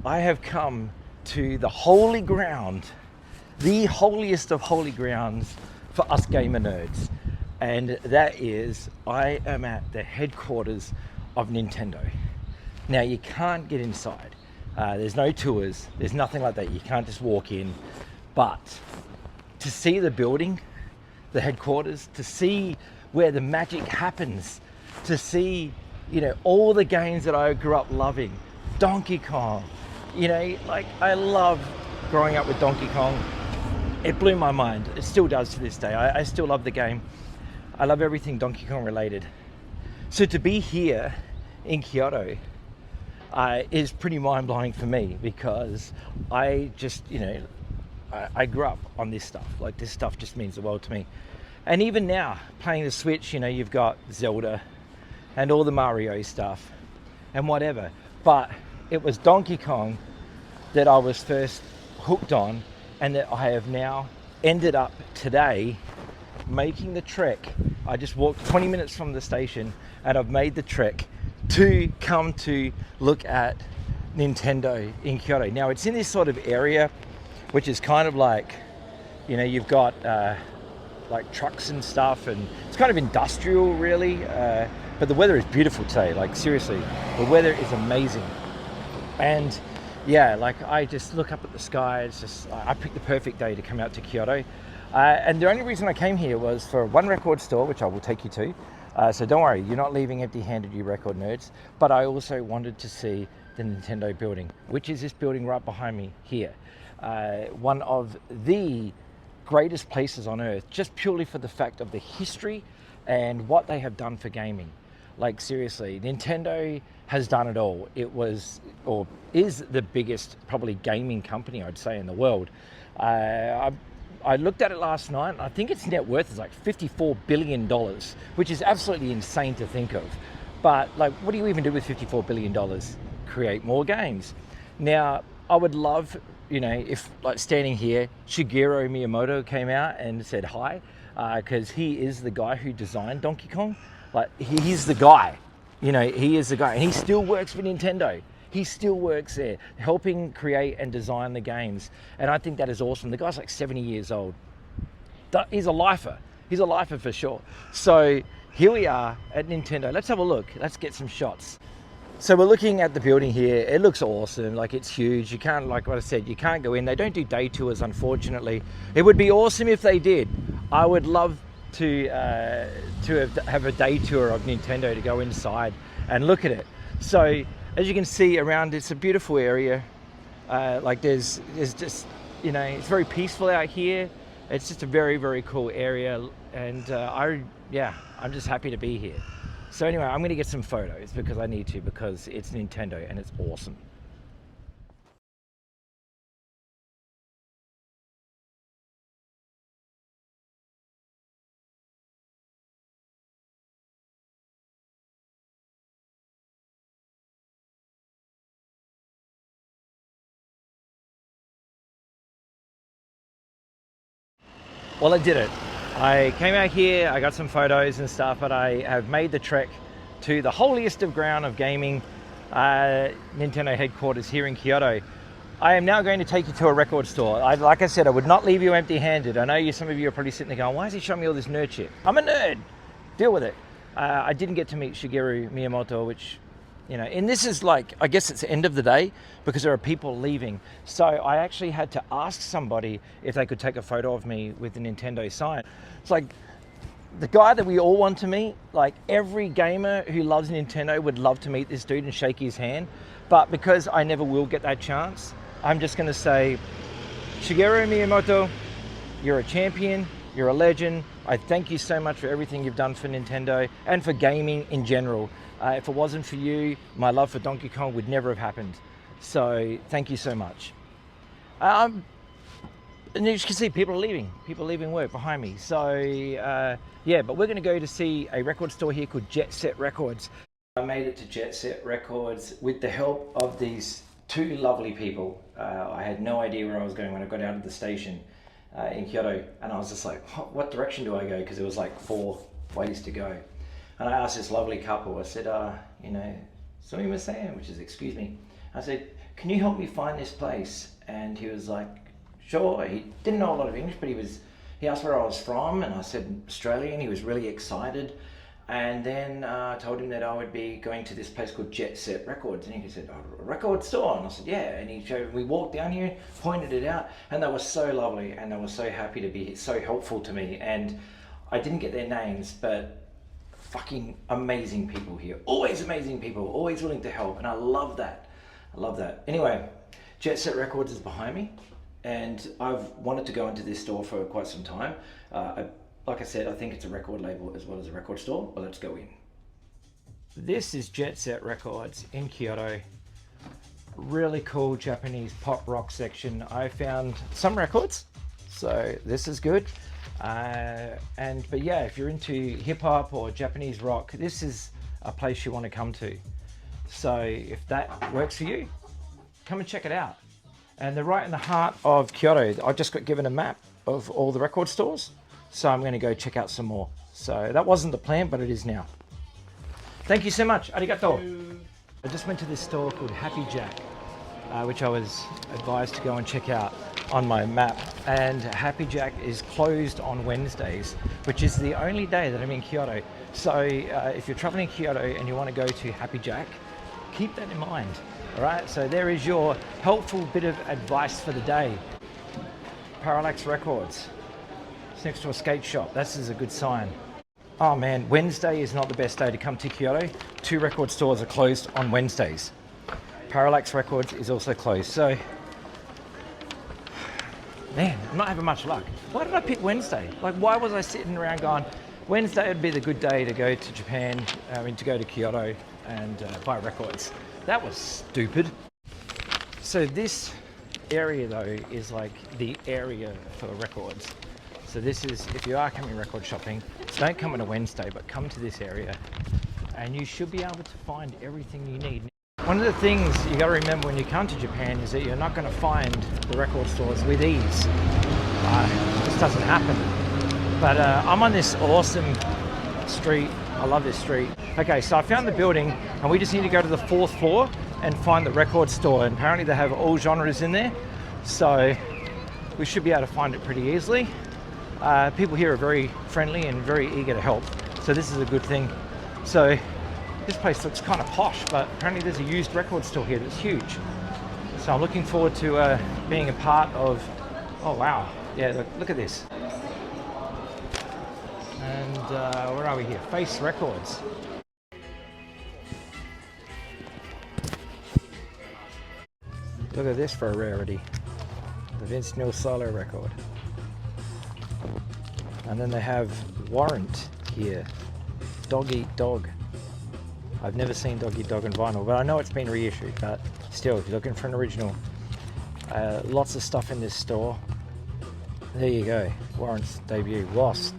I have come to the holy ground, the holiest of holy grounds for us gamer nerds. And that is, I am at the headquarters of Nintendo. Now, you can't get inside. There's no tours, there's nothing like that. You can't just walk in. But to see the building, the headquarters, to see where the magic happens, to see, all the games that I grew up loving, Donkey Kong, I love growing up with Donkey Kong. It blew my mind. It still does to this day. I still love the game. I love everything Donkey Kong related. So to be here in Kyoto is pretty mind-blowing for me, because I just, I grew up on this stuff. Like, this stuff just means the world to me. And even now, playing the Switch, you've got Zelda and all the Mario stuff and whatever. But it was Donkey Kong that I was first hooked on, and that I have now ended up today making the trek. I just walked 20 minutes from the station and I've made the trek to come to look at Nintendo in Kyoto. Now, it's in this sort of area which is kind of like, you've got like trucks and stuff, and it's kind of industrial really, but the weather is beautiful today. Like, seriously, the weather is amazing. And yeah, like, I just look up at the sky. It's just, I picked the perfect day to come out to Kyoto. And the only reason I came here was for one record store, which I will take you to. So don't worry, you're not leaving empty-handed, you record nerds. But I also wanted to see the Nintendo building, which is this building right behind me here. One of the greatest places on earth, just purely for the fact of the history and what they have done for gaming. Like, seriously, Nintendo has done it all. It was, or is, the biggest probably gaming company, I'd say, in the world. I looked at it last night, and I think its net worth is like $54 billion, which is absolutely insane to think of. But, like, what do you even do with $54 billion? Create more games. Now, I would love, if, like, standing here, Shigeru Miyamoto came out and said hi, because he is the guy who designed Donkey Kong. Like, he's the guy, he is the guy, and he still works for Nintendo. He still works there, helping create and design the games. And I think that is awesome. The guy's like 70 years old. He's a lifer. He's a lifer for sure. So here we are at Nintendo. Let's have a look. Let's get some shots. So we're looking at the building here. It looks awesome. Like, it's huge. You can't, like what I said, you can't go in. They don't do day tours, unfortunately. It would be awesome if they did. I would love to have a day tour of Nintendo, to go inside and look at it. So as you can see around, it's a beautiful area. Like, there's just, it's very peaceful out here. It's just a very, very cool area. And I'm just happy to be here. So anyway, I'm going to get some photos because I need to, because it's Nintendo and it's awesome. Well, I did it. I came out here, I got some photos and stuff, but I have made the trek to the holiest of ground of gaming, Nintendo headquarters here in Kyoto. I am now going to take you to a record store. Like I said, I would not leave you empty-handed. I know some of you are probably sitting there going, why is he showing me all this nerd shit? I'm a nerd. Deal with it. I didn't get to meet Shigeru Miyamoto, which, and this is like, I guess it's the end of the day because there are people leaving. So I actually had to ask somebody if they could take a photo of me with the Nintendo sign. It's like, the guy that we all want to meet, like, every gamer who loves Nintendo would love to meet this dude and shake his hand. But because I never will get that chance, I'm just going to say, Shigeru Miyamoto, you're a champion, you're a legend. I thank you so much for everything you've done for Nintendo and for gaming in general. If it wasn't for you, my love for Donkey Kong would never have happened. So thank you so much. And you can see people are leaving work behind me. So yeah, but we're going to go to see a record store here called Jet Set Records. I made it to Jet Set Records with the help of these two lovely people. I had no idea where I was going when I got out of the station in Kyoto, and I was just like, what direction do I go? Because there was like 4 ways to go. And I asked this lovely couple, I said, sumimasen, which is excuse me. I said, can you help me find this place? And he was like, sure. He didn't know a lot of English, but he asked where I was from, and I said Australia, and he was really excited. And then I told him that I would be going to this place called Jet Set Records, and he said, oh, a record store? And I said, yeah. And he showed, we walked down here, pointed it out, and they were so lovely, and they were so happy to be so helpful to me. And I didn't get their names, but fucking amazing people here. Always amazing people, always willing to help, and I love that. I love that. Anyway, Jet Set Records is behind me, and I've wanted to go into this store for quite some time. Like I said, I think it's a record label as well as a record store, but let's go in. This is Jet Set Records in Kyoto. Really cool Japanese pop rock section. I found some records, so this is good. But yeah, if you're into hip hop or Japanese rock, this is a place you want to come to. So if that works for you, come and check it out. And they're right in the heart of Kyoto. I just got given a map of all the record stores, so I'm going to go check out some more. So that wasn't the plan, but it is now. Thank you so much. Arigato. I just went to this store called Happy Jack, which I was advised to go and check out on my map. And Happy Jack is closed on Wednesdays, which is the only day that I'm in Kyoto. So if you're traveling to Kyoto and you want to go to Happy Jack, keep that in mind. All right, so there is your helpful bit of advice for the day. Parallax Records. It's next to a skate shop. This is a good sign. Oh man, Wednesday is not the best day to come to Kyoto. 2 record stores are closed on Wednesdays. Parallax Records is also closed. So, man, I'm not having much luck. Why did I pick Wednesday? Like, why was I sitting around going, Wednesday would be the good day to go to Japan, to go to Kyoto and buy records. That was stupid. So this area though is like the area for records. So this is, if you are coming record shopping, don't come on a Wednesday, but come to this area and you should be able to find everything you need. One of the things you got to remember when you come to Japan is that you're not going to find the record stores with ease. It just doesn't happen. But I'm on this awesome street. I love this street. Okay, so I found the building and we just need to go to the 4th floor and find the record store. And apparently they have all genres in there. So we should be able to find it pretty easily. People here are very friendly and very eager to help. So this is a good thing. So this place looks kind of posh, but apparently there's a used record store here that's huge. So I'm looking forward to being a part of, oh wow, yeah, look at this. And where are we here? Face Records. Look at this for a rarity. The Vince Neil solo record. And then they have Warrant here. Dog Eat Dog. I've never seen Dog Eat Dog on vinyl, but I know it's been reissued, but still, if you're looking for an original, lots of stuff in this store. There you go, Warrant's debut, Lost.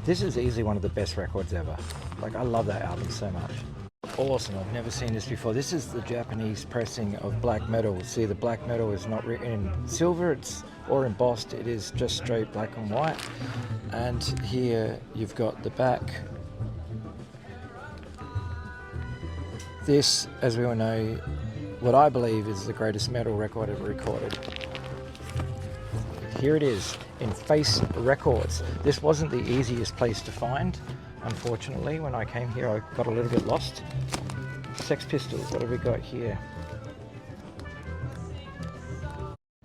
This is easily one of the best records ever. Like, I love that album so much. Awesome, I've never seen this before. This is the Japanese pressing of black metal. See, the black metal is not written in silver, or embossed, it is just straight black and white. And here you've got the back. This, as we all know, what I believe is the greatest metal record ever recorded. Here it is in Face Records. This wasn't the easiest place to find, unfortunately. When I came here, I got a little bit lost. Sex Pistols, what have we got here?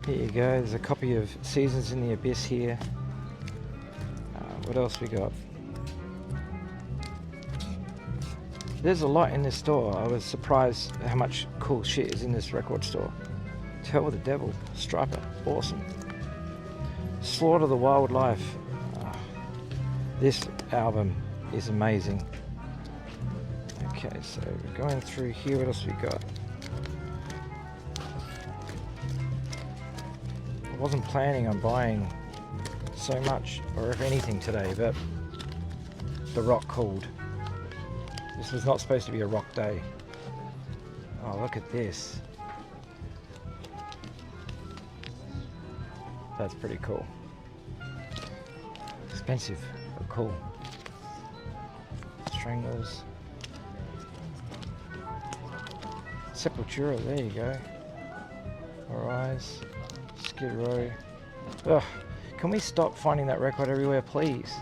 Here you go, there's a copy of Seasons in the Abyss here. What else we got? There's a lot in this store. I was surprised how much cool shit is in this record store. To Hell with the Devil, Striper, awesome. Slaughter the Wildlife. This album is amazing. Okay, so we're going through here. What else we got? I wasn't planning on buying so much, or if anything today, but the rock called. This was not supposed to be a rock day. Oh, look at this. That's pretty cool. Expensive, but cool. Stranglers. Sepultura, there you go. Arise, Skid Row. Ugh, can we stop finding that record everywhere, please?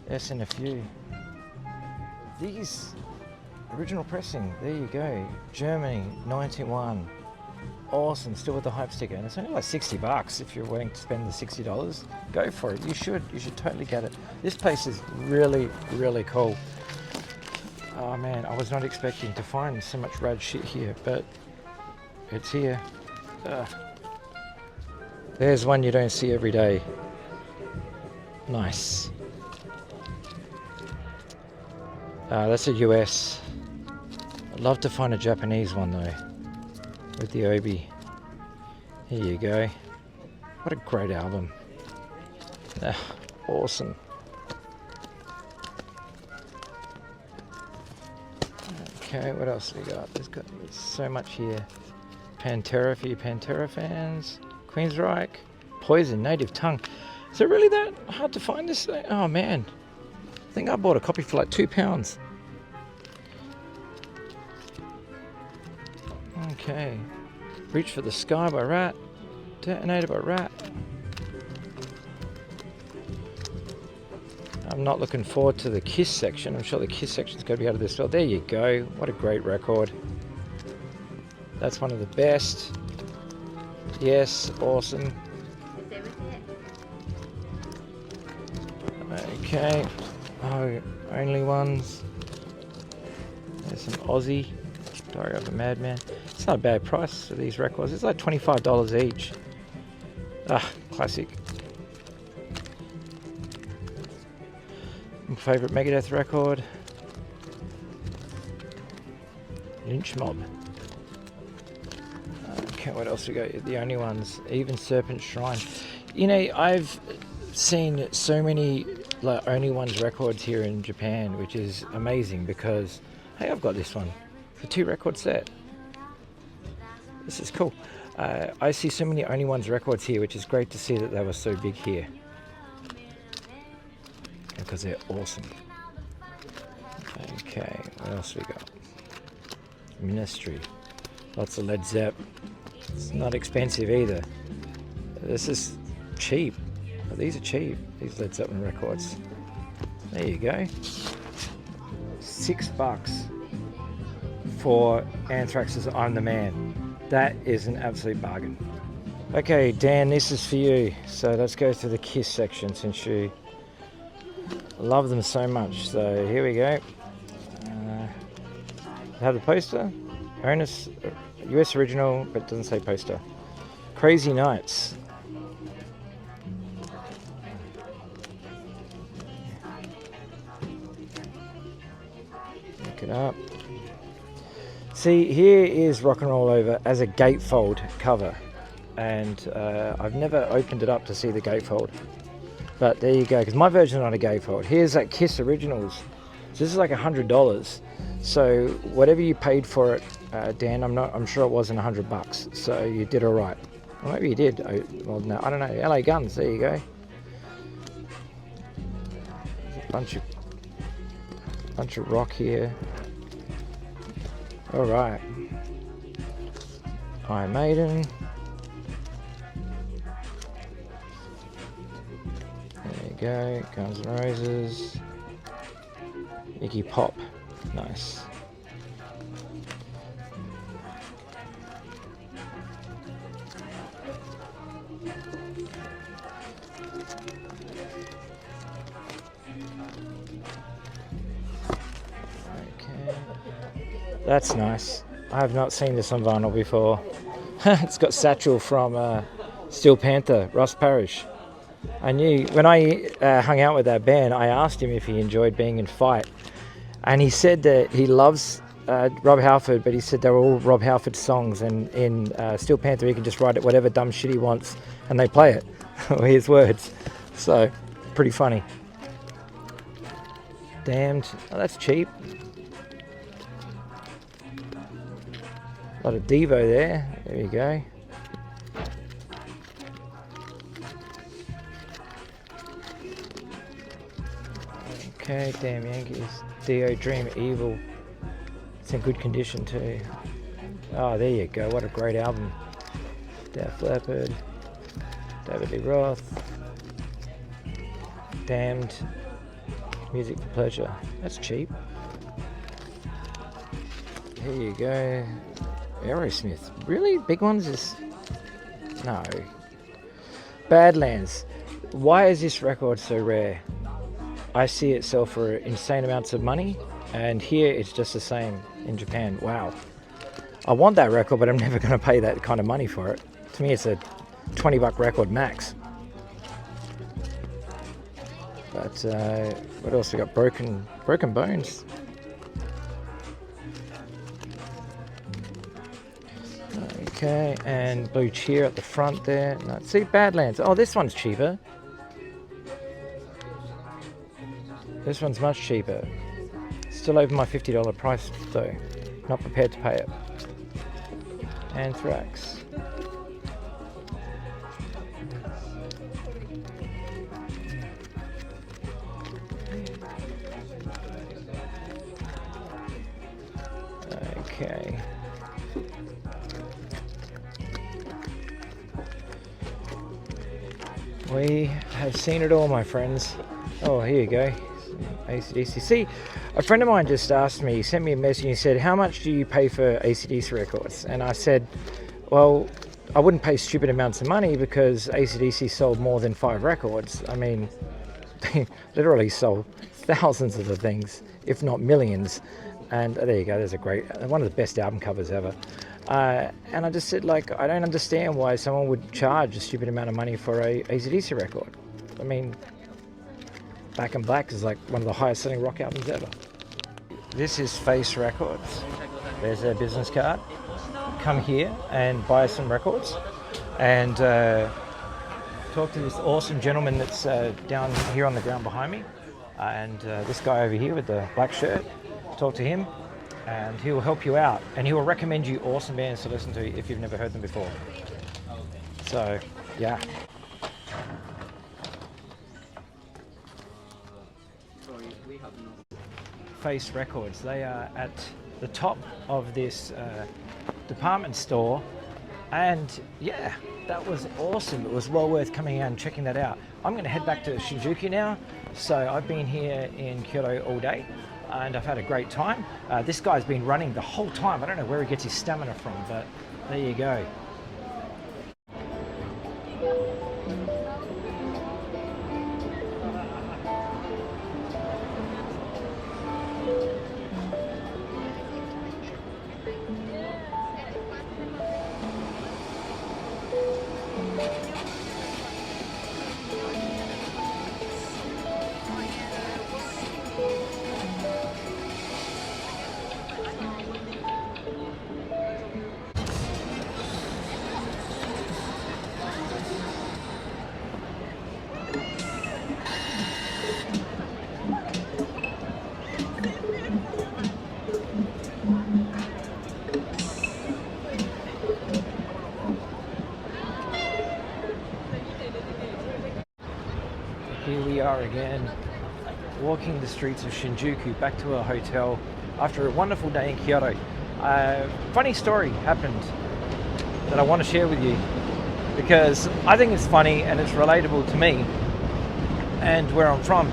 S and a few. These original pressing, there you go. Germany, 91. Awesome, still with the hype sticker, and it's only like $60 if you're willing to spend the $60. Go for it. You should totally get it. This place is really, really cool. Oh man, I was not expecting to find so much rad shit here, but it's here. There's one you don't see every day. Nice. That's a US. I'd love to find a Japanese one though, with the Obi. Here you go. What a great album. Awesome. Okay, what else we got? There's so much here. Pantera for you Pantera fans. Queensryche. Poison, Native Tongue. Is it really that hard to find this thing? Oh man. I think I bought a copy for like £2. Okay. Reach for the Sky by Rat. Detonator by Rat. I'm not looking forward to the Kiss section. I'm sure the Kiss section's going to be out of this world. There you go. What a great record. That's one of the best. Yes, awesome. Okay. Oh, only ones. There's some Aussie. Diary of a Madman. It's not a bad price for these records. It's like $25 each. Ah, classic. My favourite Megadeth record. Lynch Mob. Okay, what else we got? The only ones. Even Serpent Shrine. You know, I've seen so many like Only Ones records here in Japan, which is amazing because, hey, I've got this one. It's a 2-record set. This is cool. I see so many Only Ones records here, which is great to see that they were so big here. Because they're awesome. Okay, what else we got? Ministry. Lots of Led Zepp. It's not expensive either. This is cheap. These are cheap, these Led Zeppelin records. There you go. $6 for Anthrax's I'm the Man. That is an absolute bargain. Okay, Dan, this is for you. So let's go through the Kiss section since you love them so much. So here we go. Have the poster. Onus, US original, but it doesn't say poster. Crazy Nights. Look it up. See, here is Rock and Roll Over as a gatefold cover, and I've never opened it up to see the gatefold. But there you go, because my version's not a gatefold. Here's that Kiss Originals. So this is like $100. So whatever you paid for it, Dan, I'm sure it wasn't $100. So you did all right. Well, maybe you did. Well, no, I don't know. LA Guns. There you go. There's a bunch of rock here. All right. Iron Maiden. There you go. Guns N' Roses. Iggy Pop. Nice. Okay. That's nice. I have not seen this on vinyl before. It's got Satchel from Steel Panther, Russ Parrish. I knew when I hung out with that band, I asked him if he enjoyed being in Fight. And he said that he loves Rob Halford, but he said they're all Rob Halford songs, and in Steel Panther he can just write it whatever dumb shit he wants and they play it. His words. So, pretty funny. Damned. Oh, that's cheap. A lot of Devo there. There you go. Okay, Damn Yankees. Dio Dream Evil. It's in good condition too. Oh, there you go. What a great album. Def Leppard, David Lee Roth, Damned, Music for Pleasure. That's cheap. Here you go. Aerosmith. Really? Big ones is... No. Badlands. Why is this record so rare? I see it sell for insane amounts of money, and here it's just the same in Japan. Wow. I want that record, but I'm never going to pay that kind of money for it. To me, it's a $20 record max. But what else we got? Broken Bones. Okay, and Blue Cheer at the front there. No, see, Badlands. Oh, this one's cheaper. This one's much cheaper. Still over my $50 price though. Not prepared to pay it. Anthrax. Okay. We have seen it all, my friends. Oh, here you go. AC/DC. See, a friend of mine just asked me, he sent me a message and he said, how much do you pay for AC/DC records? And I said, well, I wouldn't pay stupid amounts of money because AC/DC sold more than 5 records. I mean, they literally sold thousands of the things, if not millions. And there you go, there's a great, one of the best album covers ever. And I just said, like, I don't understand why someone would charge a stupid amount of money for a AC/DC record. I mean, Back in Black is like one of the highest selling rock albums ever. This is Face Records. There's their business card. Come here and buy some records and talk to this awesome gentleman that's down here on the ground behind me. And this guy over here with the black shirt, talk to him and he will help you out. And he will recommend you awesome bands to listen to if you've never heard them before. So, yeah. Face Records. They are at the top of this department store, and yeah, that was awesome. It was well worth coming out and checking that out. I'm going to head back to Shinjuku now. So I've been here in Kyoto all day and I've had a great time. This guy's been running the whole time. I don't know where he gets his stamina from, but there you go. Here we are again, walking the streets of Shinjuku back to our hotel after a wonderful day in Kyoto. Funny story happened that I want to share with you because I think it's funny and it's relatable to me and where I'm from,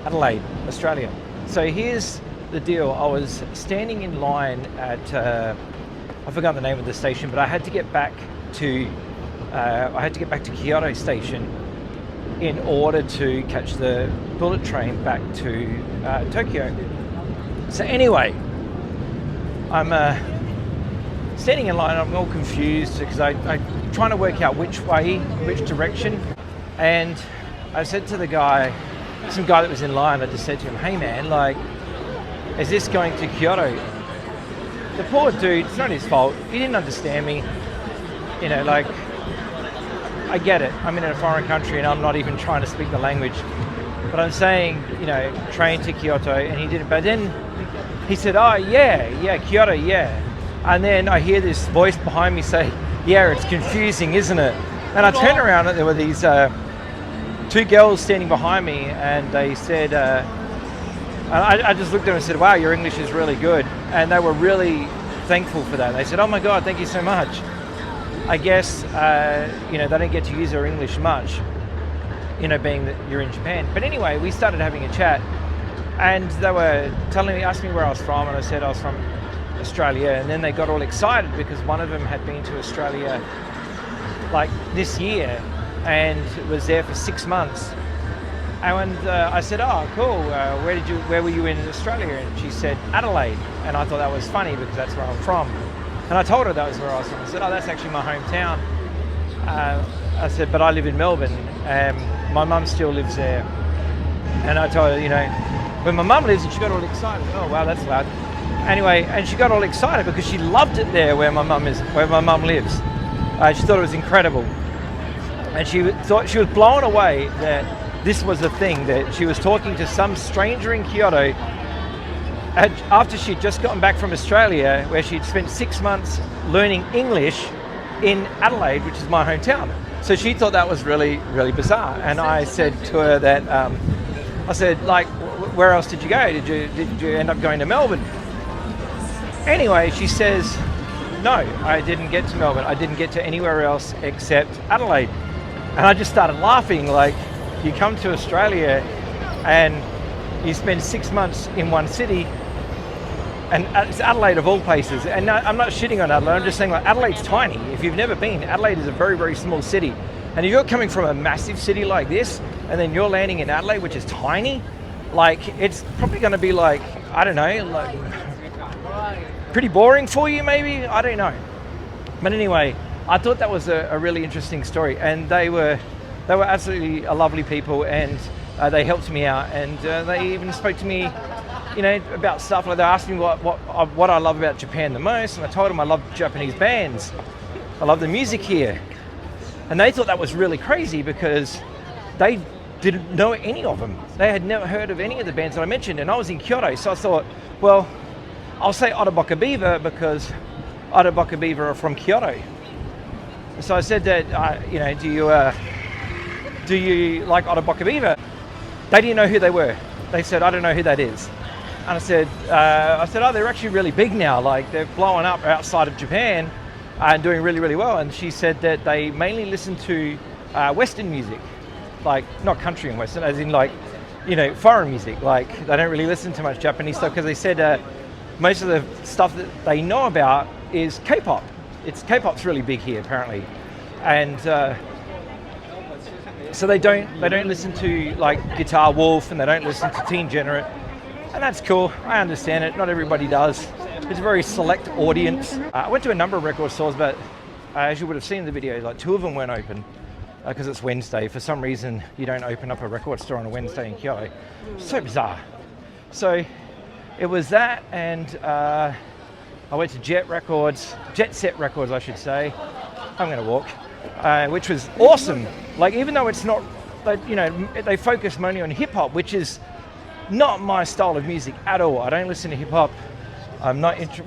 Adelaide, Australia. So here's the deal. I was standing in line at, I forgot the name of the station, but I had to get back to Kyoto station in order to catch the bullet train back to Tokyo. So anyway, I'm standing in line, I'm all confused because I'm trying to work out which direction. And I said to the guy, some guy that was in line, I just said to him, hey man, like, is this going to Kyoto? The poor dude, it's not his fault, he didn't understand me. You know, like, I get it, I'm in a foreign country and I'm not even trying to speak the language. But I'm saying, you know, train to Kyoto, and he didn't. But then he said, oh yeah, Kyoto, yeah. And then I hear this voice behind me say, yeah, it's confusing, isn't it? And I turned around and there were these two girls standing behind me, and they said, And I just looked at them and said, wow, your English is really good. And they were really thankful for that. They said, oh my God, thank you so much. I guess, they don't get to use their English much, being that you're in Japan. But anyway, we started having a chat, and they were asking me where I was from, and I said I was from Australia. And then they got all excited because one of them had been to Australia like this year and was there for 6 months. And I said, oh, cool, where were you in Australia? And she said, Adelaide. And I thought that was funny because that's where I'm from. And I told her that was where I was from. I said, oh, that's actually my hometown. I said, but I live in Melbourne. My mum still lives there. And I told her, when my mum lives, and she got all excited. Oh, wow, that's loud. Anyway, and she got all excited because she loved it there where my mum lives. She thought it was incredible. And she was blown away that this was a thing, that she was talking to some stranger in Kyoto after she'd just gotten back from Australia, where she'd spent 6 months learning English in Adelaide, which is my hometown. So she thought that was really, really bizarre. And I said to her that, where else did you go? Did you end up going to Melbourne? Anyway, she says, no, I didn't get to Melbourne. I didn't get to anywhere else except Adelaide. And I just started laughing, like, you come to Australia and you spend 6 months in one city, and it's Adelaide of all places. And I'm not shitting on Adelaide, I'm just saying, like, Adelaide's tiny. If you've never been, Adelaide is a very, very small city. And if you're coming from a massive city like this, and then you're landing in Adelaide, which is tiny, like, it's probably going to be like, I don't know, like, pretty boring for you maybe, I don't know. But anyway, I thought that was a really interesting story, and they were absolutely lovely people, and they helped me out, and they even spoke to me, about stuff. Like, they asked me what I love about Japan the most, and I told them I love Japanese bands. I love the music here. And they thought that was really crazy because they didn't know any of them. They had never heard of any of the bands that I mentioned, and I was in Kyoto, so I thought, well, I'll say Otoboka Beaver because Otoboka Beaver are from Kyoto. So I said that, do you like Otoboka Beaver? They didn't know who they were. They said, I don't know who that is. And I said, oh, they're actually really big now. Like, they're blowing up outside of Japan and doing really, really well. And she said that they mainly listen to Western music, like not country and Western, as in like, foreign music. Like, they don't really listen to much Japanese stuff because they said most of the stuff that they know about is K-pop. K-pop's really big here apparently, and so they don't listen to like Guitar Wolf, and they don't listen to Teen Generate, and that's cool. I understand it. Not everybody does. It's a very select audience. I went to a number of record stores, but as you would have seen in the video, like 2 of them weren't open because it's Wednesday. For some reason, you don't open up a record store on a Wednesday in Kyoto. So bizarre. So it was that, and I went to Jet Set Records, I should say. I'm going to walk, which was awesome. Like, even though it's not, they focus mainly on hip hop, which is not my style of music at all. I don't listen to hip hop. I'm not after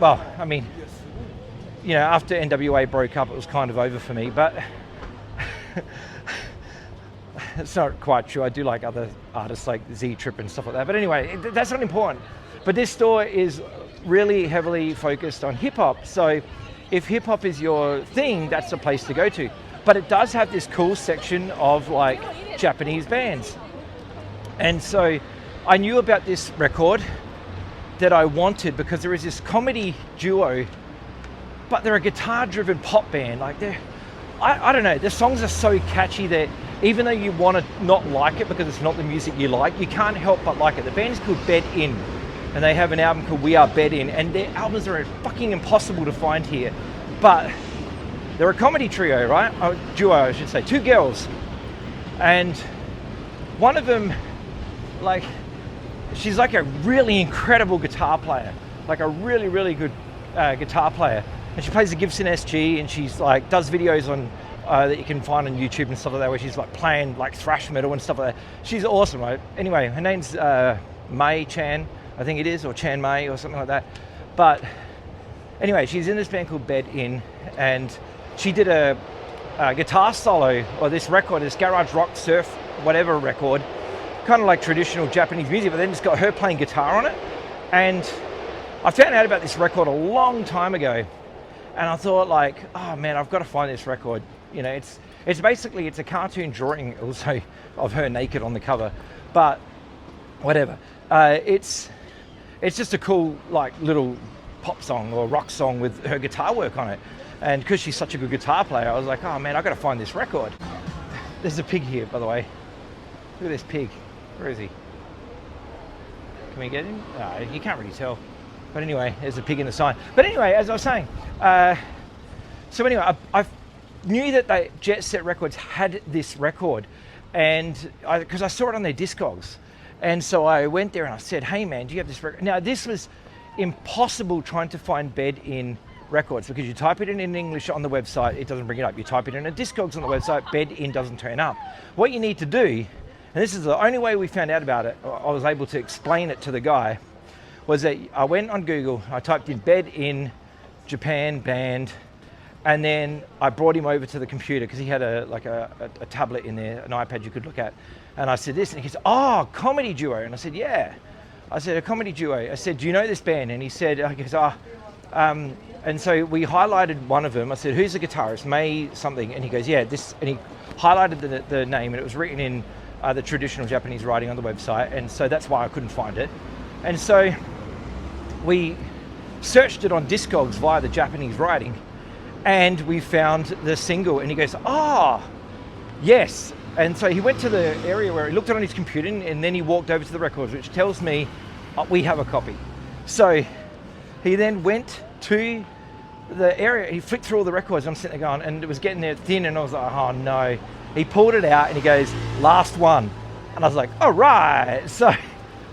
NWA broke up, it was kind of over for me, but it's not quite true. I do like other artists like Z-Trip and stuff like that. But anyway, that's not important. But this store is really heavily focused on hip hop. So if hip hop is your thing, that's the place to go to. But it does have this cool section of like Japanese bands. And so I knew about this record that I wanted because there is this comedy duo, but they're a guitar-driven pop band. Like, I don't know, their songs are so catchy that even though you want to not like it because it's not the music you like, you can't help but like it. The band is called Bed In, and they have an album called We Are Bed In, and their albums are fucking impossible to find here. But they're a comedy trio, right? Oh, duo, I should say. 2 girls. And one of them, like, she's like a really incredible guitar player, like a really, really good guitar player. And she plays the Gibson SG, and she's like, does videos on that you can find on YouTube and stuff like that, where she's like playing like thrash metal and stuff like that. She's awesome, right? Anyway, her name's May Chan, I think it is, or Chan May or something like that. But anyway, she's in this band called Bed In, and she did a guitar solo, or this record, this garage rock surf whatever record, kind of like traditional Japanese music, but then it's got her playing guitar on it. And I found out about this record a long time ago, and I thought like, oh man, I've got to find this record. You know, it's basically, it's a cartoon drawing also of her naked on the cover, but whatever. It's just a cool like little pop song or rock song with her guitar work on it. And because she's such a good guitar player, I was like, oh man, I've got to find this record. There's a pig here, by the way. Look at this pig. Where is he? Can we get him? No, you can't really tell. But anyway, there's a pig in the sign. But anyway, as I was saying, so anyway, I knew that Jet Set Records had this record, and because I saw it on their Discogs. And so I went there and I said, hey man, do you have this record? Now this was impossible trying to find Bed-In records, because you type it in English on the website, it doesn't bring it up. You type it in a Discogs on the website, Bed-In doesn't turn up. What you need to do, and this is the only way we found out about it, I was able to explain it to the guy, was that I went on Google, I typed in Bed-In Japan band, and then I brought him over to the computer because he had a tablet in there, an iPad you could look at. And I said this, and he said, oh, comedy duo. And I said, yeah. I said, a comedy duo. I said, do you know this band? And he said, and so we highlighted one of them. I said, who's the guitarist? May something. And he goes, yeah, this. And he highlighted the name, and it was written in the traditional Japanese writing on the website. And so that's why I couldn't find it. And so we searched it on Discogs via the Japanese writing, and we found the single. And he goes, oh, yes. And so he went to the area where he looked at it on his computer, and then he walked over to the records, which tells me we have a copy. So he then went to the area, he flicked through all the records, I'm sitting there going, and it was getting there thin, and I was like, oh no. He pulled it out and he goes, last one. And I was like, all right. So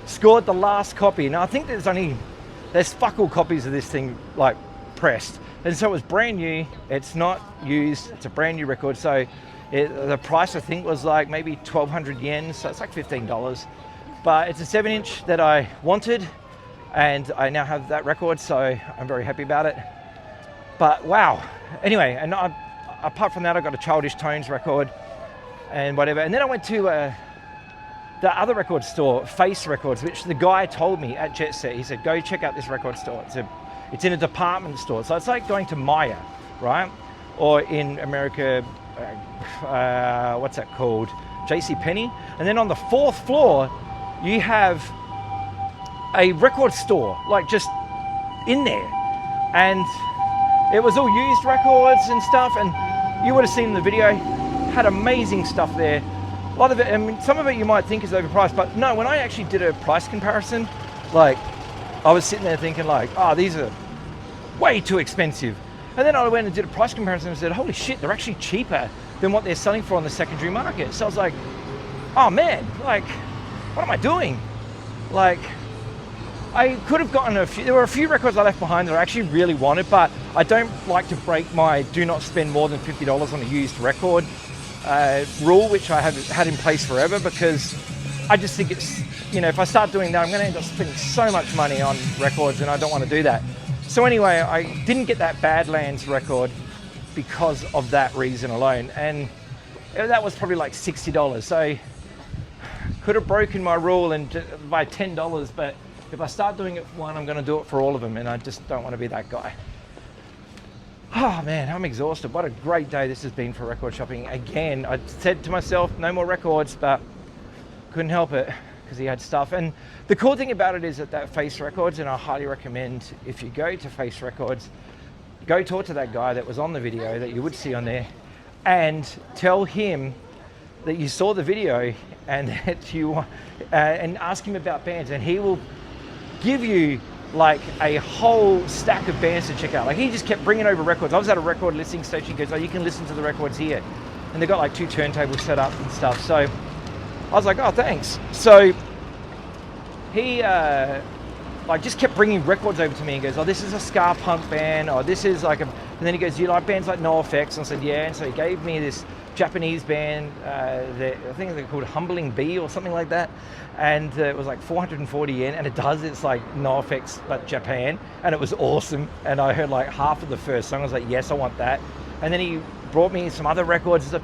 scored the last copy. Now I think there's fuck all copies of this thing like pressed. And so it was brand new, it's not used, it's a brand new record. So the price I think was like maybe 1,200 yen, so it's like $15. But it's a 7-inch that I wanted, and I now have that record, so I'm very happy about it. But wow. Anyway, and apart from that, I got a Childish Tones record and whatever. And then I went to the other record store, Face Records, which the guy told me at Jet Set. He said, go check out this record store. It's in a department store. So it's like going to Maya, right? Or in America, what's that called? JCPenney. And then on the 4th floor, you have a record store, like just in there. And it was all used records and stuff. And you would have seen the video, had amazing stuff there. A lot of it, I mean, some of it you might think is overpriced, but no, when I actually did a price comparison, like I was sitting there thinking like, oh, these are way too expensive. And then I went and did a price comparison and said, holy shit, they're actually cheaper than what they're selling for on the secondary market. So I was like, oh man, like, what am I doing? Like, I could have gotten there were a few records I left behind that I actually really wanted, but I don't like to break my do not spend more than $50 on a used record rule, which I have had in place forever, because I just think it's, you know, if I start doing that, I'm going to end up spending so much money on records, and I don't want to do that. So anyway, I didn't get that Badlands record because of that reason alone, and that was probably like $60. So could have broken my rule and by $10, but if I start doing it for one, I'm going to do it for all of them, and I just don't want to be that guy. Oh man, I'm exhausted. What a great day this has been for record shopping. Again, I said to myself, no more records, but couldn't help it because he had stuff. And the cool thing about it is that Face Records, and I highly recommend if you go to Face Records, go talk to that guy that was on the video that you would see on there, and tell him that you saw the video and that you and ask him about bands, and he will give you like a whole stack of bands to check out. Like he just kept bringing over records. I was at a record listening station. He goes, oh, you can listen to the records here. And they've got like 2 turntables set up and stuff. So I was like, oh, thanks. So he like just kept bringing records over to me and goes, oh, this is a ska punk band, or this is like a, and then he goes, do you like bands like NoFX? And I said, yeah. And so he gave me this Japanese band, I think they're called Humbling Bee or something like that. And it was like 440 yen, and it's like NoFX but Japan, and it was awesome. And I heard like half of the first song. I was like, yes, I want that. And then he brought me some other records and stuff.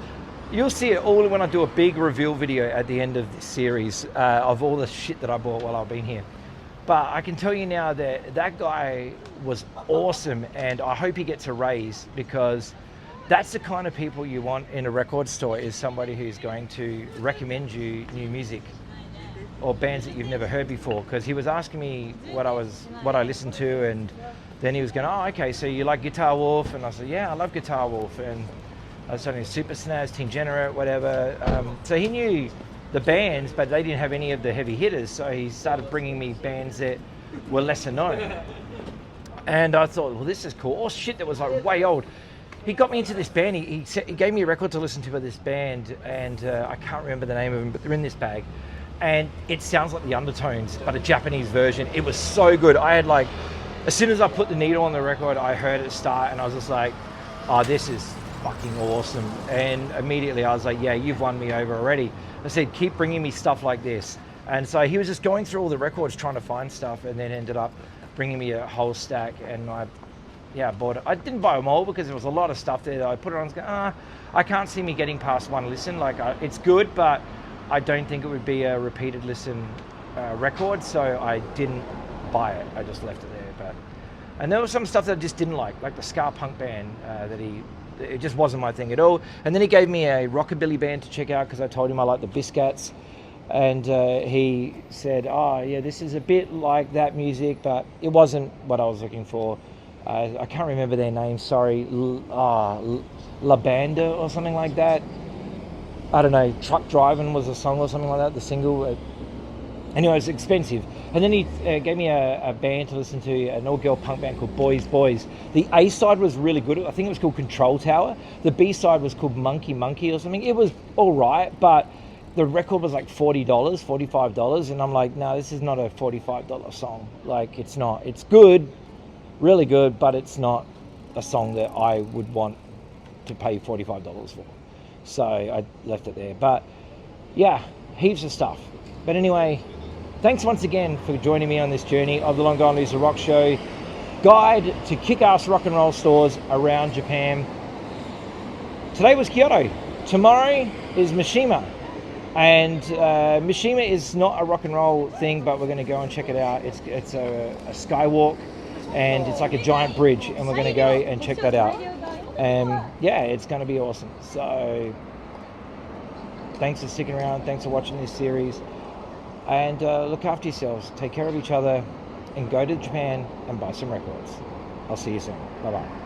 You'll see it all when I do a big reveal video at the end of this series of all the shit that I bought while I've been here. But I can tell you now that that guy was awesome, and I hope he gets a raise, because that's the kind of people you want in a record store, is somebody who's going to recommend you new music or bands that you've never heard before. Because he was asking me what I listened to, and then he was going, oh, okay, so you like Guitar Wolf? And I said, yeah, I love Guitar Wolf. And I was talking Super Snaz, Teen Generate, whatever. So he knew the bands, but they didn't have any of the heavy hitters. So he started bringing me bands that were lesser known. And I thought, well, this is cool. Oh shit, that was like way old. He got me into this band. He gave me a record to listen to by this band, and I can't remember the name of them, but they're in this bag. And it sounds like the Undertones, but a Japanese version. It was so good. I had like, as soon as I put the needle on the record, I heard it start, and I was just like, oh, this is fucking awesome. And immediately I was like, yeah, you've won me over already. I said, keep bringing me stuff like this. And so he was just going through all the records trying to find stuff, and then ended up bringing me a whole stack. And I bought it. I didn't buy them all because there was a lot of stuff there that I put it on and go, I can't see me getting past one listen. Like, it's good, but I don't think it would be a repeated listen record, so I didn't buy it. I just left it there. And there was some stuff that I just didn't like the ska punk band it just wasn't my thing at all. And then he gave me a rockabilly band to check out, because I told him I like the Biscats. And he said, oh yeah, this is a bit like that music, but it wasn't what I was looking for. I can't remember their name, sorry. La Banda or something like that. I don't know, Truck Driving was a song or something like that, the single. Anyway, it was expensive. And then he gave me a band to listen to, an all-girl punk band called Boys Boys. The A side was really good. I think it was called Control Tower. The B side was called Monkey Monkey or something. It was all right, but the record was like $40, $45. And I'm like, no, this is not a $45 song. Like, it's not. It's good, really good, but it's not a song that I would want to pay $45 for. So I left it there. But yeah, heaps of stuff. But anyway, thanks once again for joining me on this journey of the Long Gone Loser Rock Show, guide to kick-ass rock and roll stores around Japan. Today was Kyoto. Tomorrow is Mishima. And Mishima is not a rock and roll thing, but we're going to go and check it out. It's a skywalk, and it's like a giant bridge, and we're going to go and check that out. And yeah, it's going to be awesome. So thanks for sticking around. Thanks for watching this series. And look after yourselves, take care of each other, and go to Japan and buy some records. I'll see you soon. Bye-bye.